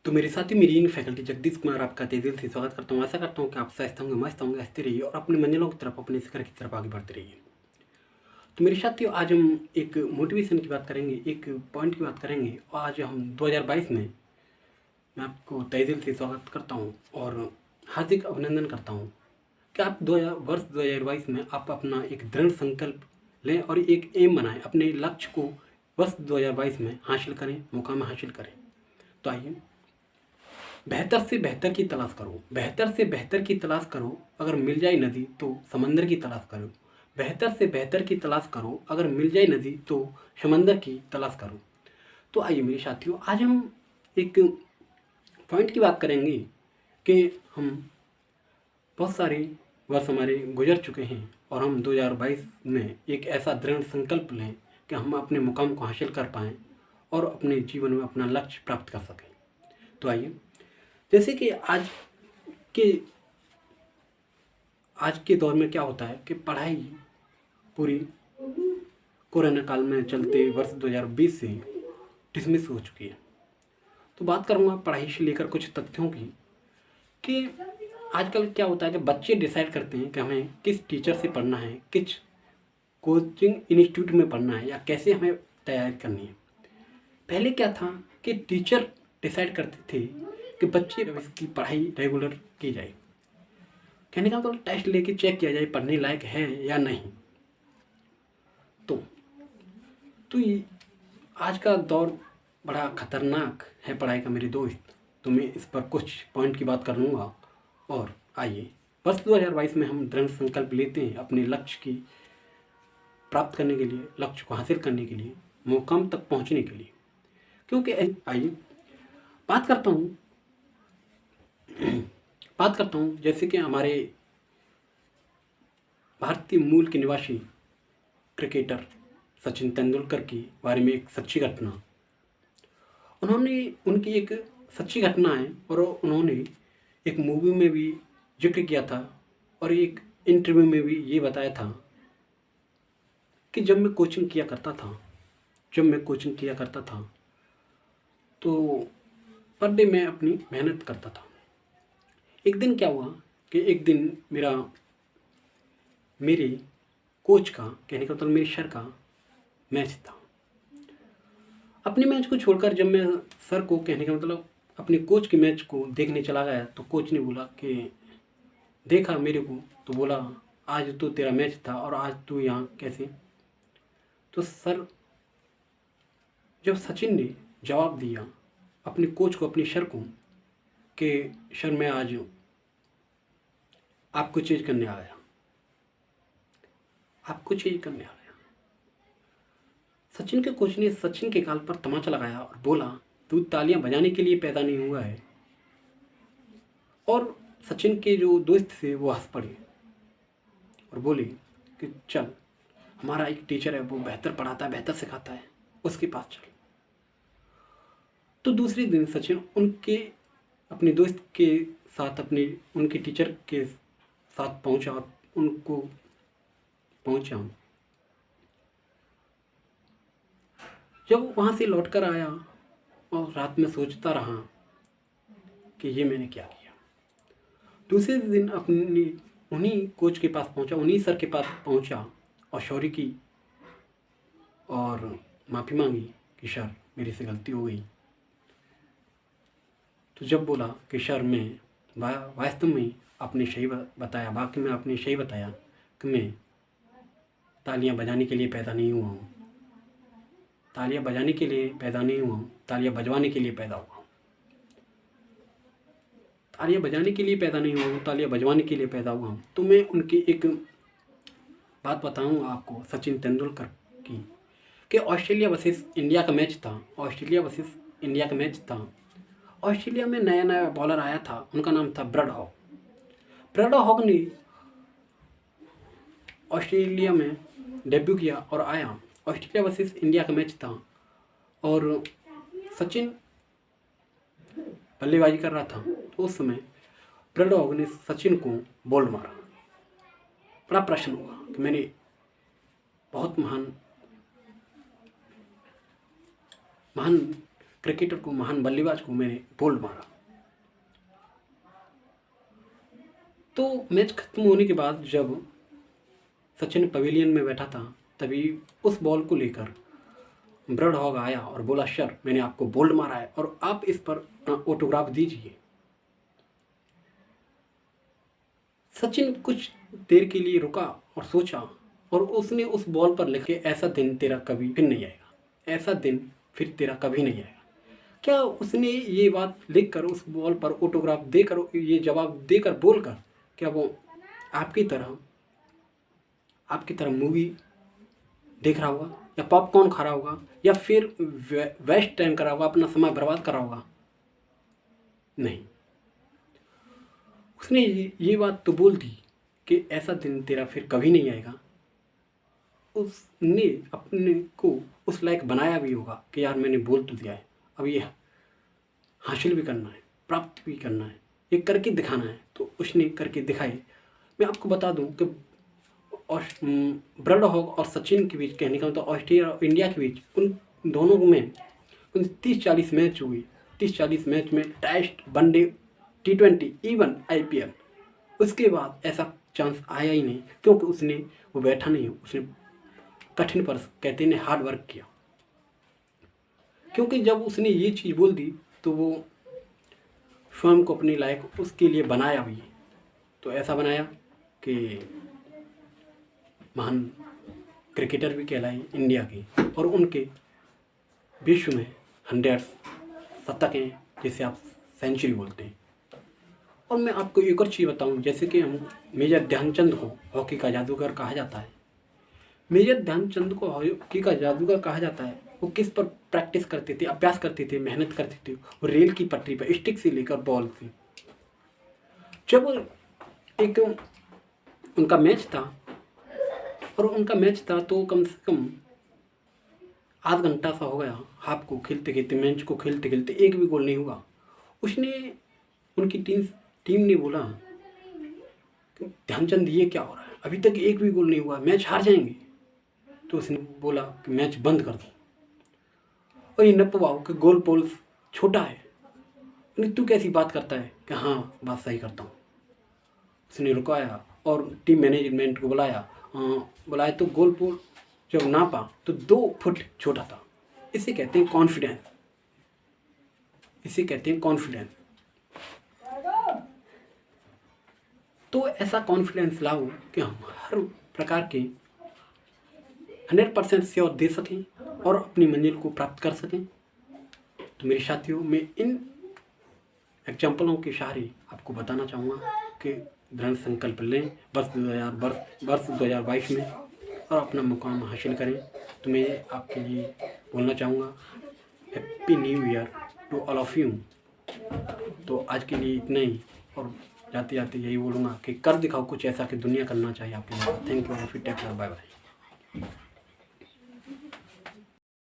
तो मेरे साथी मेरी इन फैकल्टी जगदीश कुमार आपका तहे दिल से स्वागत करता हूँ। आशा करता हूँ कि आप स्वस्थ होंगे, मस्त होंगे, हंसते रहिए और अपनी मंजिलों की तरफ, अपने शिखर की तरफ आगे बढ़ते रहिए। तो मेरे साथियों, आज हम एक मोटिवेशन की बात करेंगे, एक पॉइंट की बात करेंगे। आज हम 2022 में मैं आपको तहे दिल से स्वागत करता हूँ और हार्दिक अभिनंदन करता हूँ कि आप वर्ष 2022 में आप अपना एक दृढ़ संकल्प लें और एक एम बनाएं, अपने लक्ष्य को वर्ष 2022 में हासिल करें, मुकाम हासिल करें। तो आइए, बेहतर से बेहतर की तलाश करो, बेहतर से बेहतर की तलाश करो। अगर मिल जाए नदी तो समंदर की तलाश करो। बेहतर से बेहतर की तलाश करो, अगर मिल जाए नदी तो समंदर की तलाश करो। तो आइए मेरे साथियों, आज हम एक पॉइंट की बात करेंगे कि हम बहुत सारे वर्ष हमारे गुजर चुके हैं और हम 2022 में एक ऐसा दृढ़ संकल्प लें कि हम अपने मुकाम को हासिल कर पाएँ और अपने जीवन में अपना लक्ष्य प्राप्त कर सकें। तो आइए, जैसे कि आज के दौर में क्या होता है कि पढ़ाई पूरी कोरोना काल में चलते वर्ष 2020 से डिसमिस हो चुकी है। तो बात करूँगा पढ़ाई से लेकर कुछ तथ्यों की कि आजकल क्या होता है कि बच्चे डिसाइड करते हैं कि हमें किस टीचर से पढ़ना है, किस कोचिंग इंस्टीट्यूट में पढ़ना है या कैसे हमें तैयारी करनी है। पहले क्या था कि टीचर डिसाइड करते थे कि बच्चे की पढ़ाई रेगुलर की जाए, कहने का मतलब टेस्ट लेके चेक किया जाए पढ़ने लायक है या नहीं। तो ये आज का दौर बड़ा खतरनाक है पढ़ाई का मेरे दोस्त। तो मैं इस पर कुछ पॉइंट की बात कर लूँगा। और आइए, वर्ष 2022 में हम दृढ़ संकल्प लेते हैं अपने लक्ष्य की प्राप्त करने के लिए, लक्ष्य को हासिल करने के लिए, मुकाम तक पहुँचने के लिए। क्योंकि आइए बात करता हूँ जैसे कि हमारे भारतीय मूल के निवासी क्रिकेटर सचिन तेंदुलकर के बारे में एक सच्ची घटना। उनकी एक सच्ची घटना है और उन्होंने एक मूवी में भी जिक्र किया था और एक इंटरव्यू में भी ये बताया था कि जब मैं कोचिंग किया करता था तो पर डे मैं अपनी मेहनत करता था। एक दिन क्या हुआ कि एक दिन मेरे कोच का, कहने का मतलब मेरे सर का मैच था। अपने मैच को छोड़कर जब मैं सर को, कहने का मतलब अपने कोच के मैच को देखने चला गया तो कोच ने बोला कि देखा मेरे को तो बोला, आज तो तेरा मैच था और आज तू यहाँ कैसे। तो जब सचिन ने जवाब दिया अपने कोच को, अपने सर को, कि सर मैं आज आपको चेंज करने आया, सचिन के कोच ने सचिन के गाल पर तमाचा लगाया और बोला, तू तालियां बजाने के लिए पैदा नहीं हुआ है। और सचिन के जो दोस्त थे वो हंस पड़े और बोले कि चल, हमारा एक टीचर है, वो बेहतर पढ़ाता है, बेहतर सिखाता है, उसके पास चल। तो दूसरे दिन सचिन अपने दोस्त के साथ उनके टीचर के साथ पहुंचा और जब वहाँ से लौटकर आया और रात में सोचता रहा कि ये मैंने क्या किया। दूसरे दिन उन्हीं कोच के पास पहुँचा, उन्हीं सर के पास पहुँचा और सॉरी की और माफ़ी मांगी कि सर मेरे से गलती हो गई। तो जब बोला कि सर मैं वास्तव में आपने सही बताया, वाकई में आपने सही बताया कि मैं तालियां बजाने के लिए पैदा नहीं हुआ हूँ, तालियां बजाने के लिए पैदा नहीं हुआ हूँ, तालियां बजवाने के लिए पैदा हुआ हूँ। तालियां बजाने के लिए पैदा नहीं हुआ हूँ, तालियां बजवाने के लिए पैदा हुआ हूँ। तो मैं उनकी एक बात बताऊँगा आपको, सचिन तेंदुलकर की, कि ऑस्ट्रेलिया वर्सेस इंडिया का मैच था। ऑस्ट्रेलिया में नया बॉलर आया था, उनका नाम था ब्रैड हॉग ने ऑस्ट्रेलिया में डेब्यू किया और आया। ऑस्ट्रेलिया वर्सेस इंडिया का मैच था और सचिन बल्लेबाजी कर रहा था। तो उस समय ब्रैड हॉग ने सचिन को बोल्ड मारा। बड़ा प्रश्न हुआ कि मैंने बहुत महान क्रिकेटर को, महान बल्लेबाज को मैंने बोल्ड मारा। तो मैच खत्म होने के बाद जब सचिन पवेलियन में बैठा था, तभी उस बॉल को लेकर ब्रड हॉग आया और बोला, सर मैंने आपको बोल्ड मारा है और आप इस पर ऑटोग्राफ दीजिए। सचिन कुछ देर के लिए रुका और सोचा और उसने उस बॉल पर लिखे, ऐसा दिन तेरा कभी फिर नहीं आएगा, ऐसा दिन फिर तेरा कभी नहीं आएगा। क्या उसने ये बात लिखकर उस बॉल पर ऑटोग्राफ देकर, ये जवाब देकर, बोलकर, क्या वो आपकी तरह मूवी देख रहा होगा या पॉपकॉर्न खा रहा होगा या फिर वेस्ट टाइम करा होगा, अपना समय बर्बाद करा होगा? नहीं, उसने ये बात तो बोल दी कि ऐसा दिन तेरा फिर कभी नहीं आएगा। उसने अपने को उस लायक बनाया भी होगा कि यार मैंने बोल तो दिया है, अब ये हासिल भी करना है, प्राप्त भी करना है, ये करके दिखाना है, तो उसने करके दिखाई। मैं आपको बता दूं कि और ब्रड हॉग और सचिन के बीच, कहने का मतलब ऑस्ट्रेलिया और इंडिया के बीच, उन दोनों में 30-40 मैच हुई। 30-40 मैच में test, one day, T20, even IPL। उसके बाद ऐसा चांस आया ही नहीं, क्योंकि उसने वो बैठा नहीं, उसने कठिन पर कहते हैं हार्ड वर्क किया। क्योंकि जब उसने ये चीज़ बोल दी तो वो स्वयं को अपने लायक उसके लिए बनाया भी। तो ऐसा बनाया कि महान क्रिकेटर भी कहलाए इंडिया के, और उनके विश्व में 100 शतक हैं, जिसे आप सेंचुरी बोलते हैं। और मैं आपको एक और चीज़ बताऊं, जैसे कि हम मेजर ध्यानचंद को हॉकी का जादूगर कहा जाता है। मेजर ध्यानचंद को हॉकी का जादूगर कहा जाता है। वो किस पर प्रैक्टिस करते थे, अभ्यास करते थे, मेहनत करते थे? वो रेल की पटरी पर स्टिक से लेकर बॉल से। जब एक उनका मैच था, और उनका मैच था तो कम से कम आध घंटा सा हो गया हाफ को खेलते खेलते, मैच को खेलते खेलते, एक भी गोल नहीं हुआ। उसने, उनकी टीम ने बोला, ध्यानचंद ये क्या हो रहा है, अभी तक एक भी गोल नहीं हुआ, मैच हार जाएंगे। तो उसने बोला कि मैच बंद कर दो, और ये न पवाओ कि गोल पोल छोटा है। तू कैसी बात करता है कि हाँ बात सही करता हूँ। उसने रुकाया और टीम मैनेजमेंट को बुलाया तो गोल पोल जब नापा तो 2 फुट छोटा था। इसे कहते हैं कॉन्फिडेंस, इसे कहते हैं कॉन्फिडेंस। तो ऐसा कॉन्फिडेंस लाओ कि हम हर प्रकार के 100% श्योर दे सकें और अपनी मंजिल को प्राप्त कर सकें। तो मेरे साथियों, मैं इन एग्जाम्पलों के सहारे आपको बताना चाहूँगा कि दृढ़ संकल्प लें वर्ष 2022 में और अपना मुकाम हासिल करें। तो मैं आपके लिए बोलना चाहूँगा, happy new year to all of you. तो आज के लिए इतना ही, और जाते जाते यही बोलूँगा कि कर दिखाओ कुछ ऐसा कि दुनिया करना चाहिए आपके लिए। थैंक यू, फिर टेक केयर, बाय बाय।